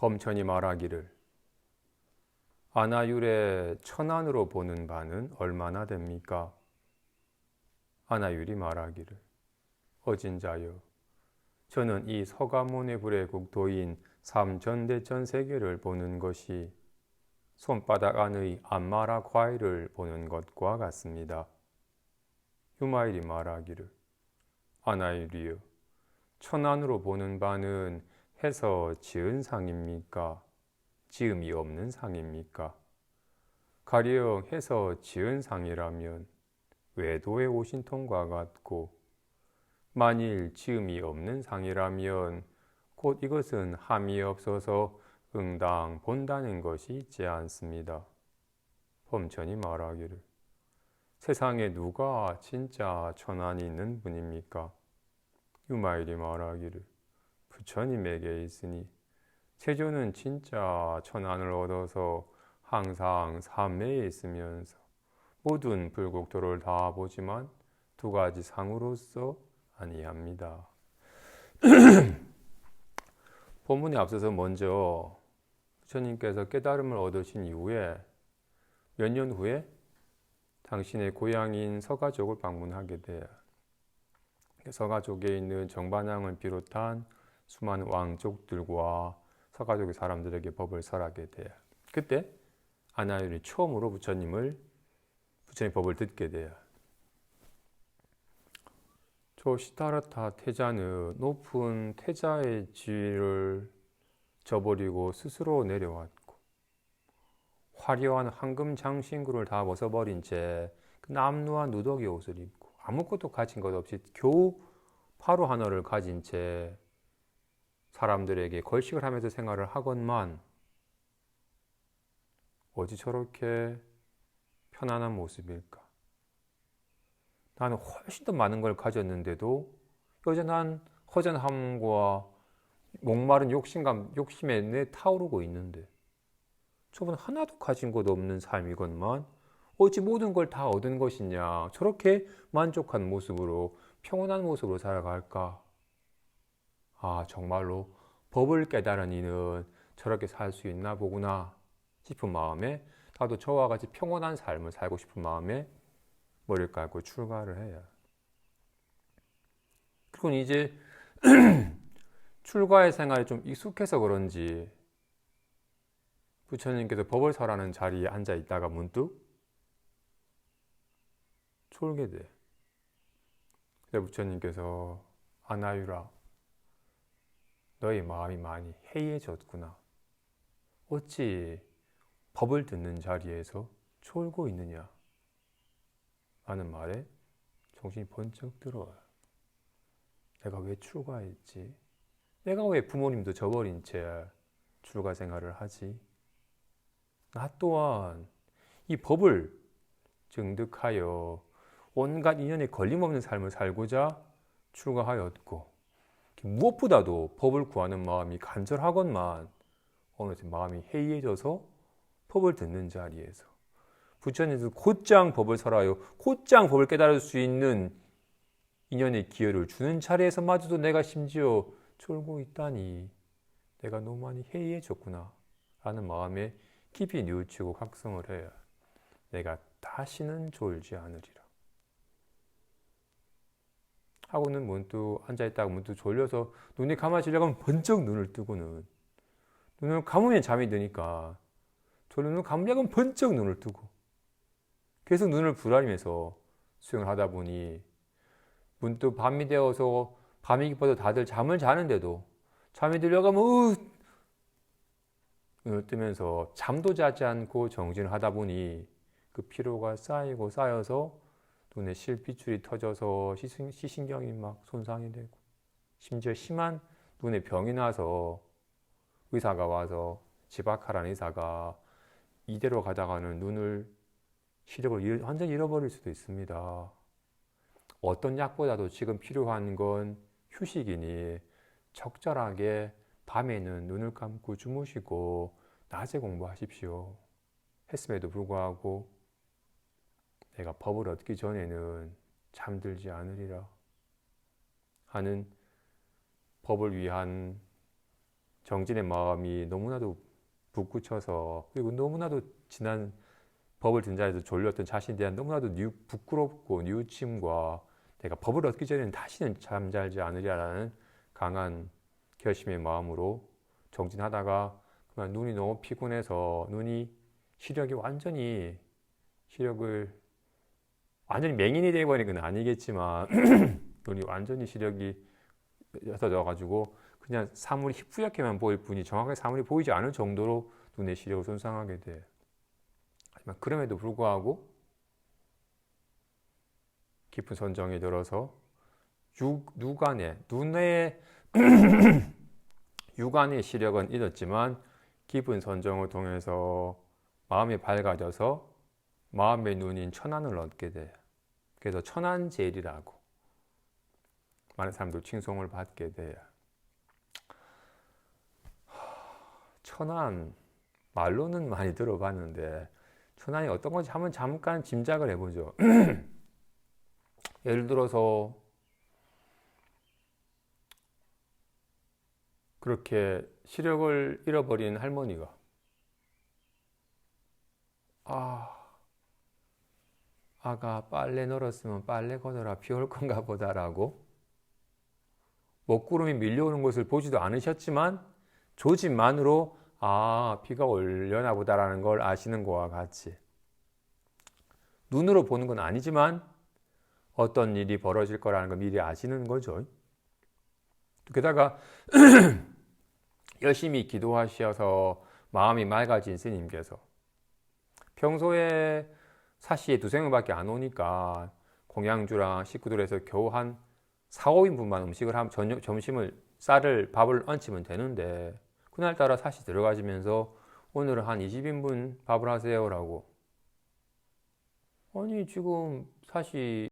범천이 말하기를 아나율의 천안으로 보는 바는 얼마나 됩니까? 아나율이 말하기를 어진자여, 저는 이 서가모니 불의 국토인 삼천대천 세계를 보는 것이 손바닥 안의 안마라 과일을 보는 것과 같습니다. 유마일이 말하기를 아나율이여, 천안으로 보는 바는 해서 지은 상입니까? 지음이 없는 상입니까? 가령 해서 지은 상이라면 외도에 오신 통과 같고, 만일 지음이 없는 상이라면 곧 이것은 함이 없어서 응당 본다는 것이 있지 않습니다. 범천이 말하기를 세상에 누가 진짜 천안이 있는 분입니까? 유마일이 말하기를 부처님에게 있으니 세조는 진짜 천안을 얻어서 항상 삼매에 있으면서 모든 불국토를 다 보지만 두 가지 상으로서 아니합니다. 본문에 앞서서 먼저 부처님께서 깨달음을 얻으신 이후에 몇 년 후에 당신의 고향인 서가족을 방문하게 돼요. 서가족에 있는 정반왕을 비롯한 수많은 왕족들과 서가족의 사람들에게 법을 설하게 돼요. 그때 아나율이 처음으로 부처님의 법을 듣게 돼요. 저 시타르타 태자는 높은 태자의 지위를 저버리고 스스로 내려왔고, 화려한 황금 장신구를 다 벗어버린 채 그 남루한 누더기 옷을 입고 아무것도 가진 것 없이 겨우 파로 하나를 가진 채 사람들에게 걸식을 하면서 생활을 하건만 어찌 저렇게 편안한 모습일까? 나는 훨씬 더 많은 걸 가졌는데도 여전한 허전함과 목마른 욕심에 내 타오르고 있는데, 저분 하나도 가진 것 없는 삶이건만 어찌 모든 걸 다 얻은 것이냐, 저렇게 만족한 모습으로 평온한 모습으로 살아갈까? 아, 정말로 법을 깨달은 이는 저렇게 살 수 있나 보구나 싶은 마음에, 나도 저와 같이 평온한 삶을 살고 싶은 마음에 머리를 감고 출가를 해요. 그리고 이제 출가의 생활이 좀 익숙해서 그런지 부처님께서 법을 설하는 자리에 앉아 있다가 문득 졸게 돼. 그래서 부처님께서 아나율아, 너의 마음이 많이 해이해졌구나. 어찌 법을 듣는 자리에서 졸고 있느냐? 라는 말에 정신이 번쩍 들어와요. 내가 왜 출가했지? 내가 왜 부모님도 저버린 채 출가 생활을 하지? 나 또한 이 법을 증득하여 온갖 인연에 걸림없는 삶을 살고자 출가하였고, 무엇보다도 법을 구하는 마음이 간절하건만 어느새 마음이 해이해져서 법을 듣는 자리에서 부처님께서 곧장 법을 설하여 곧장 법을 깨달을 수 있는 인연의 기회를 주는 자리에서마저도 내가 심지어 졸고 있다니, 내가 너무 많이 해이해졌구나 라는 마음에 깊이 뉘우치고 각성을 해야 내가 다시는 졸지 않으리라 하고는 문득 앉아있다가 문득 졸려서 눈이 감아지려고 하면 번쩍 눈을 뜨고는, 눈을 감으면 잠이 드니까 졸려 눈을 감으려고 하면 번쩍 눈을 뜨고 계속 눈을 부라리면서 수행을 하다 보니 문득 밤이 되어서 밤이 깊어서 다들 잠을 자는데도 잠이 들려고 하면 눈을 뜨면서 잠도 자지 않고 정진을 하다 보니 그 피로가 쌓이고 쌓여서 눈에 실핏줄이 터져서 시신경이 막 손상이 되고, 심지어 심한 눈에 병이 나서 의사가 와서 지박하라는 의사가 이대로 가다가는 눈을 시력을 완전히 잃어버릴 수도 있습니다. 어떤 약보다도 지금 필요한 건 휴식이니 적절하게 밤에는 눈을 감고 주무시고 낮에 공부하십시오 했음에도 불구하고 내가 법을 얻기 전에는 잠들지 않으리라 하는 법을 위한 정진의 마음이 너무나도 북구쳐서, 그리고 너무나도 지난 법을 든 자리에서 졸렸던 자신에 대한 너무나도 부끄럽고 뉘우침과 내가 법을 얻기 전에는 다시는 잠잘지 않으리라는 강한 결심의 마음으로 정진하다가 그만 눈이 너무 피곤해서 시력을 완전히 맹인이 되어버린 건 아니겠지만 눈이 완전히 시력이 옅어져가지고 그냥 사물이 희뿌옇게만 보일 뿐이 정확하게 사물이 보이지 않을 정도로 눈의 시력을 손상하게 돼. 하지만 그럼에도 불구하고 깊은 선정이 들어서 눈의 육안의 시력은 잃었지만 깊은 선정을 통해서 마음이 밝아져서 마음의 눈인 천안을 얻게 돼. 그래서 천안제일이라고 많은 사람들 칭송을 받게 돼. 천안 말로는 많이 들어봤는데 천안이 어떤 건지 한번 잠깐 짐작을 해보죠. 예를 들어서 그렇게 시력을 잃어버린 할머니가 아가 빨래 널었으면 빨래 걷어라 비 올 건가 보다라고 먹구름이 밀려오는 것을 보지도 않으셨지만 조짐만으로 비가 올려나 보다라는 걸 아시는 것과 같이 눈으로 보는 건 아니지만 어떤 일이 벌어질 거라는 걸 미리 아시는 거죠. 게다가 열심히 기도하셔서 마음이 맑아진 스님께서 평소에 사시에 2-3명밖에 안 오니까 공양주랑 식구들에서 겨우 한 4-5인분만 음식을 하면 점심을 밥을 얹히면 되는데 그날따라 사시 들어가시면서 오늘은 한 20인분 밥을 하세요라고. 아니 지금 사시